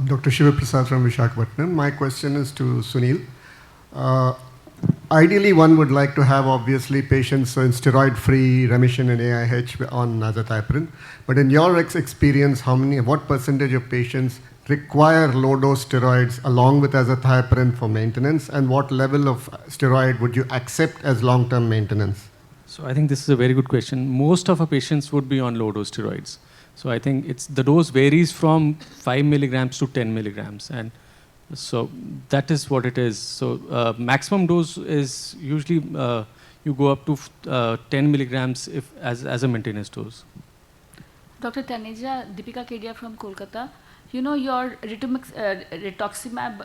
Dr. Shiva Prasad from Visakhapatnam. My question is to Sunil. Ideally, one would like to have, obviously, patients in steroid-free remission in AIH on azathioprine. But in your experience, what percentage of patients require low-dose steroids along with azathioprine for maintenance? And what level of steroid would you accept as long-term maintenance? So I think this is a very good question. Most of our patients would be on low-dose steroids. So I think the dose varies from 5 milligrams to 10 milligrams. And so that is what it is. So maximum dose is usually you go up to 10 milligrams as a maintenance dose. Dr. Taneja, Deepika Kedia from Kolkata. You know your rituximab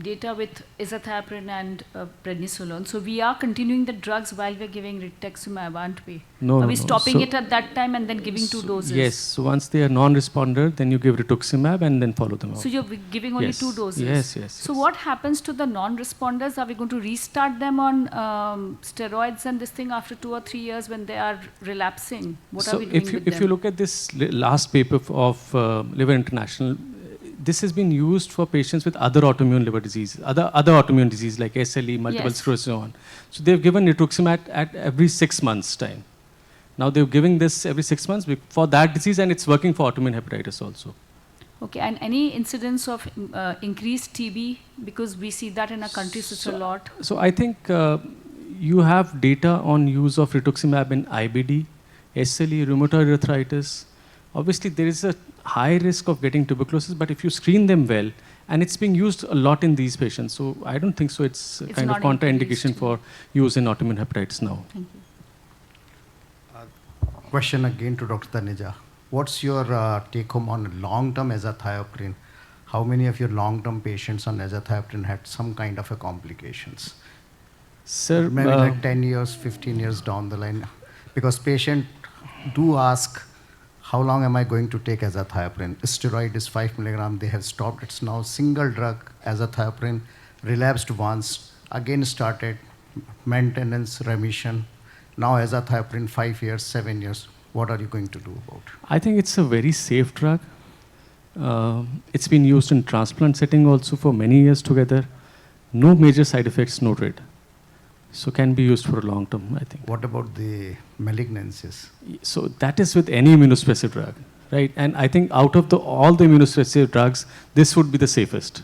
data with azathioprine and prednisolone. So we are continuing the drugs while we're giving rituximab, aren't we? No, Are we stopping it at that time and then giving two doses? Yes. So once they are non-responder, then you give rituximab and then follow them up. So you're giving only two doses? Yes. So what happens to the non-responders? Are we going to restart them on steroids and this thing after 2 or 3 years when they are relapsing? What are we doing with them? If you look at this last paper of Liver International, this has been used for patients with other autoimmune liver disease, other autoimmune disease like SLE, multiple sclerosis, and so on. So they've given rituximab at every 6 months' time. Now they're giving this every 6 months for that disease, and it's working for autoimmune hepatitis also. Okay, and any incidence of increased TB? Because we see that in our country such a lot. So I think you have data on use of rituximab in IBD, SLE, rheumatoid arthritis. Obviously, there is a high risk of getting tuberculosis, but if you screen them well, and it's being used a lot in these patients, so I don't think so. It's kind of contraindication for use in autoimmune hepatitis now. Thank you. Question again to Dr. Taneja. What's your take home on long-term azathioprine? How many of your long-term patients on azathioprine had some kind of a complications? Sir, maybe like 10 years, 15 years down the line. Because patients do ask, how long am I going to take azathioprine? Steroid is 5 milligram, they have stopped. It's now single drug, azathioprine, relapsed once, again started, maintenance, remission. Now azathioprine 5 years, 7 years. What are you going to do about it? I think it's a very safe drug. It's been used in transplant setting also for many years together. No major side effects noted. So can be used for a long term, I think. What about the malignancies? So that is with any immunosuppressive drug, right? And I think out of all the immunosuppressive drugs, this would be the safest.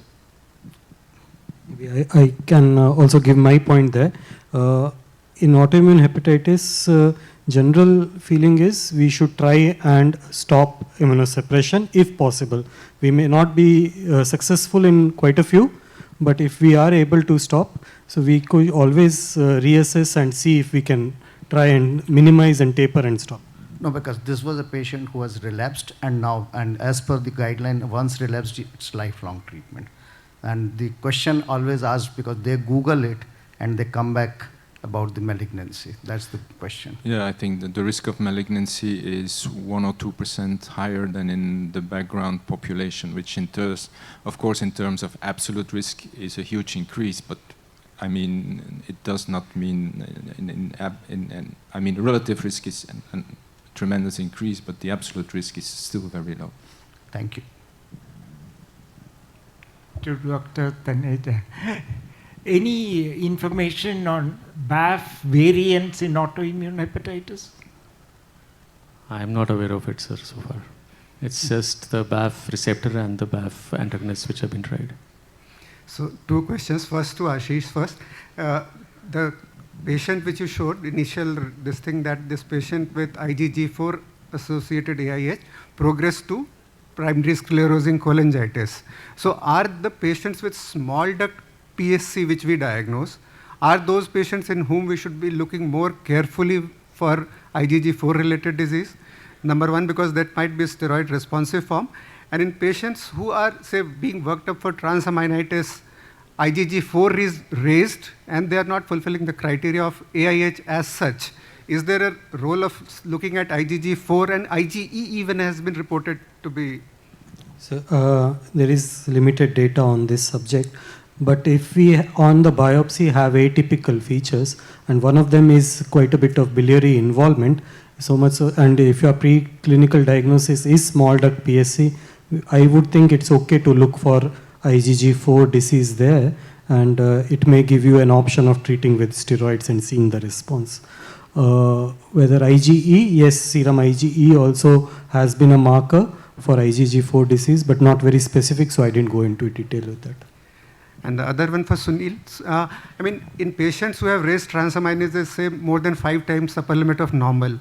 I can also give my point there. In autoimmune hepatitis, general feeling is we should try and stop immunosuppression if possible. We may not be successful in quite a few, but if we are able to stop, so we could always reassess and see if we can try and minimize and taper and stop. No, because this was a patient who was relapsed and as per the guideline, once relapsed, it's lifelong treatment. And the question always asked because they Google it and they come back about the malignancy. That's the question. Yeah, I think that the risk of malignancy is 1 or 2% higher than in the background population, which of course, in terms of absolute risk is a huge increase, but I mean, it does not mean, relative risk is a tremendous increase, but the absolute risk is still very low. Thank you. To Dr. Taneja. Any information on BAF variants in autoimmune hepatitis? I am not aware of it, sir, so far. It's just the BAF receptor and the BAF antagonists which have been tried. So 2 questions. First to Ashish first. The patient which you showed, this patient with IgG4 associated AIH progressed to primary sclerosing cholangitis. So are the patients with small duct PSC which we diagnose, are those patients in whom we should be looking more carefully for IgG4 related disease? Number 1, because that might be steroid responsive form. And in patients who are, say, being worked up for transaminitis, IgG4 is raised and they are not fulfilling the criteria of AIH as such. Is there a role of looking at IgG4 and IgE even has been reported to be? So there is limited data on this subject. But if we on the biopsy have atypical features, and one of them is quite a bit of biliary involvement, so much so, and if your preclinical diagnosis is small duct PSC, I would think it's okay to look for IgG4 disease there, and it may give you an option of treating with steroids and seeing the response. Whether IgE, yes, serum IgE also has been a marker for IgG4 disease, but not very specific, so I didn't go into detail with that. And the other one for Sunil, I mean, in patients who have raised transaminases, say more than 5 times upper limit of normal,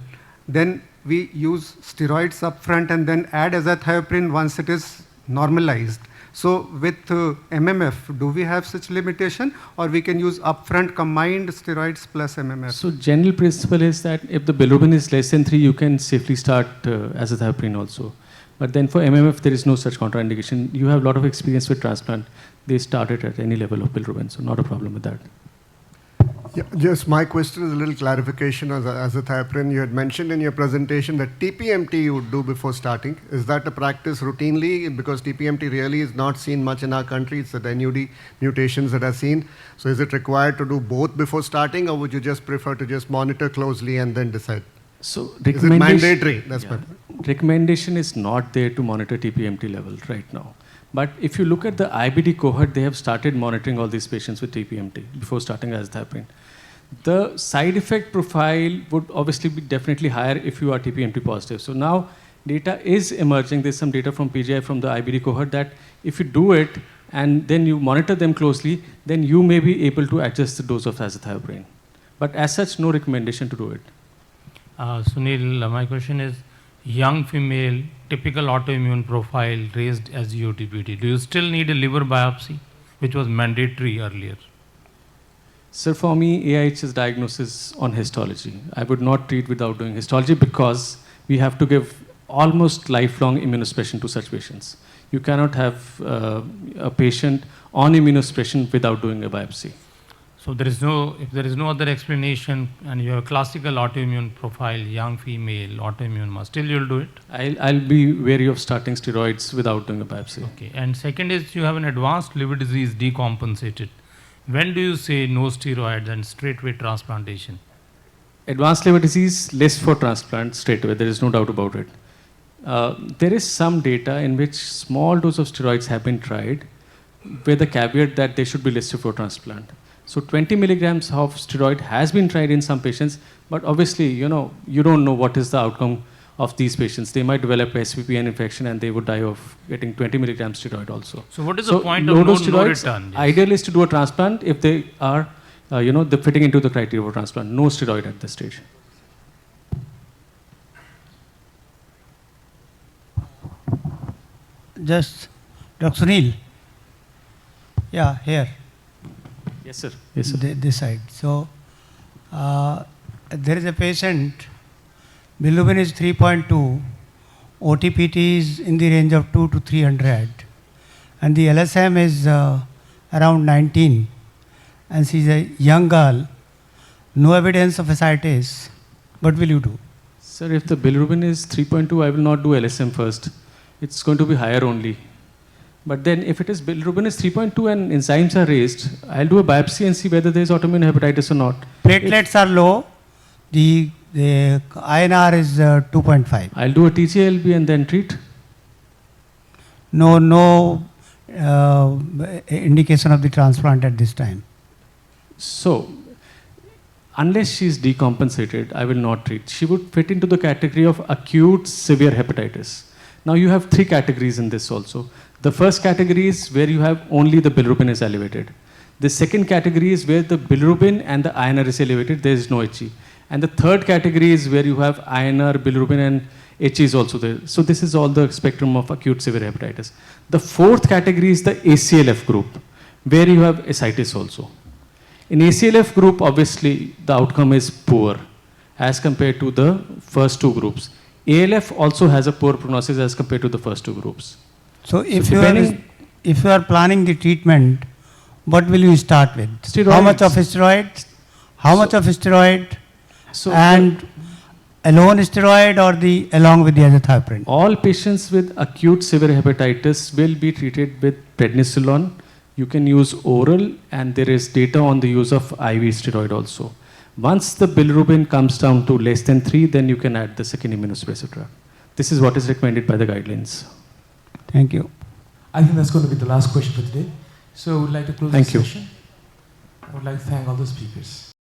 then we use steroids upfront and then add azathioprine once it is normalized. So with MMF, do we have such limitation, or we can use upfront combined steroids plus MMF? So general principle is that if the bilirubin is less than 3, you can safely start azathioprine also. But then for MMF, there is no such contraindication. You have a lot of experience with transplant. They started at any level of bilirubin, so not a problem with that. Yeah, just my question is a little clarification on azathioprine. You had mentioned in your presentation that TPMT you would do before starting. Is that a practice routinely? Because TPMT really is not seen much in our country. It's the NUD mutations that are seen. So is it required to do both before starting, or would you just prefer to just monitor closely and then decide? So is it mandatory? That's my recommendation is not there to monitor TPMT level right now. But if you look at the IBD cohort, they have started monitoring all these patients with TPMT before starting azathioprine. The side effect profile would obviously be definitely higher if you are TPMT positive. So now data is emerging. There's some data from PGI from the IBD cohort that if you do it and then you monitor them closely, then you may be able to adjust the dose of azathioprine. But as such, no recommendation to do it. Sunil, my question is, young female, typical autoimmune profile raised as UTPT. Do you still need a liver biopsy, which was mandatory earlier? Sir, for me, AIH is diagnosis on histology. I would not treat without doing histology because we have to give almost lifelong immunosuppression to such patients. You cannot have a patient on immunosuppression without doing a biopsy. So if there is no other explanation and you have a classical autoimmune profile, young female, autoimmune, still you'll do it? I'll be wary of starting steroids without doing a biopsy. Okay, and second is you have an advanced liver disease decompensated. When do you say no steroids and straightway transplantation? Advanced liver disease, less for transplant straightaway, there is no doubt about it. There is some data in which small dose of steroids have been tried with the caveat that they should be listed for transplant. So 20 milligrams of steroid has been tried in some patients, but obviously, you don't know what is the outcome of these patients. They might develop SVPN infection and they would die of getting 20 milligrams steroid also. So what is the point of no return? Yes. Ideal is to do a transplant if they are, they're fitting into the criteria for transplant. No steroid at this stage. Just, Dr. Sunil. Yeah, here. Yes, sir. Yes, sir. This side. So, there is a patient, bilirubin is 3.2, OTPT is in the range of 2 to 300, and the LSM is around 19, and she's a young girl, no evidence of ascites. What will you do? Sir, if the bilirubin is 3.2, I will not do LSM first. It's going to be higher only. But then if it is bilirubin is 3.2 and enzymes are raised, I'll do a biopsy and see whether there is autoimmune hepatitis or not. Platelets are low. The INR is 2.5. I'll do a TGLB and then treat. No indication of the transplant at this time. So, unless she is decompensated, I will not treat. She would fit into the category of acute severe hepatitis. Now you have 3 categories in this also. The first category is where you have only the bilirubin is elevated. The second category is where the bilirubin and the INR is elevated, there is no HE. And the third category is where you have INR, bilirubin and HE is also there. So this is all the spectrum of acute severe hepatitis. The fourth category is the ACLF group, where you have ascites also. In ACLF group, obviously, the outcome is poor as compared to the first 2 groups. ALF also has a poor prognosis as compared to the first 2 groups. So if you are planning the treatment, what will you start with? Steroids. How much of steroid? How much of steroid? So and alone steroid or along with the azathioprine? All patients with acute severe hepatitis will be treated with prednisolone. You can use oral, and there is data on the use of IV steroid also. Once the bilirubin comes down to less than 3, then you can add the second immunosuppressive drug. This is what is recommended by the guidelines. Thank you. I think that's going to be the last question for today. So I would like to close Thank the you. session. I would like to thank all the speakers.